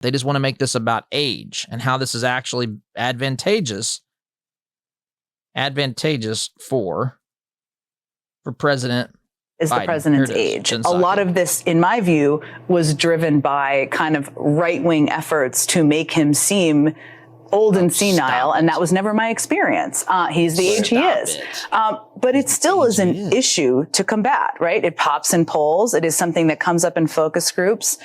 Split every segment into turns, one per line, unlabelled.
They just want to make this about age and how this is actually advantageous for President
is
Biden.
The president's age. A lot of this, in my view, was driven by kind of right-wing efforts to make him seem old and senile, and that was never my experience. He's the age he is. But it still is an issue to combat, right? It pops in polls. It is something that comes up in focus groups.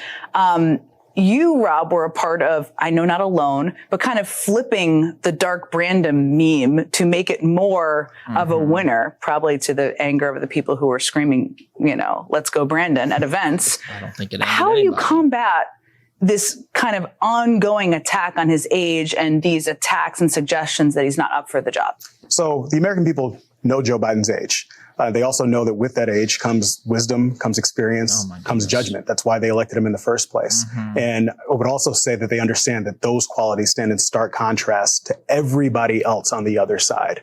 You, Rob, were a part of, I know not alone, but kind of flipping the Dark Brandon meme to make it more of a winner, probably to the anger of the people who were screaming, let's go Brandon at events.
I don't think it.
How do you combat this kind of ongoing attack on his age and these attacks and suggestions that he's not up for the job?
So the American people know Joe Biden's age. They also know that with that age comes wisdom, comes experience, comes judgment. That's why they elected him in the first place. And I would also say that they understand that those qualities stand in stark contrast to everybody else on the other side,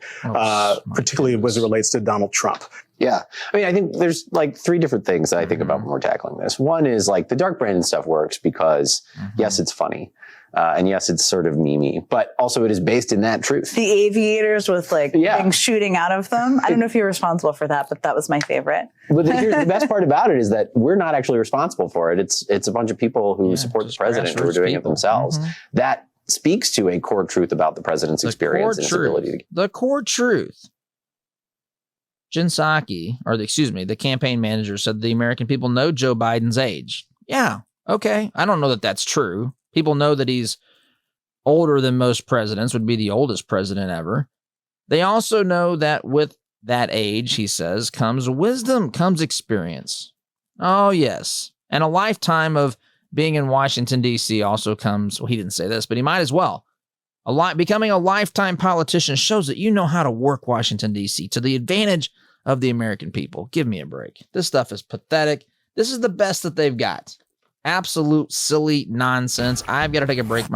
particularly as it relates to Donald Trump.
Yeah. I mean, I think there's like three different things that I think about when we're tackling this. One is like the Dark Brandon stuff works because yes, it's funny. And yes, it's sort of memey, but also it is based in that truth.
The aviators with things shooting out of them. I don't know if you're responsible for that, but that was my favorite.
But the best part about it is that we're not actually responsible for it. It's a bunch of people who support the president who are doing it themselves. That speaks to a core truth about the president's experience and his ability to...
The core truth. Jen Psaki, the campaign manager, said the American people know Joe Biden's age. Yeah, okay. I don't know that that's true. People know that he's older than most presidents, would be the oldest president ever. They also know that with that age, he says, comes wisdom, comes experience. Oh, yes. And a lifetime of being in Washington, D.C. also comes, well, he didn't say this, but he might as well. Becoming a lifetime politician shows that you know how to work Washington, D.C. to the advantage of the American people. Give me a break. This stuff is pathetic. This is the best that they've got. Absolute silly nonsense. I've got to take a break.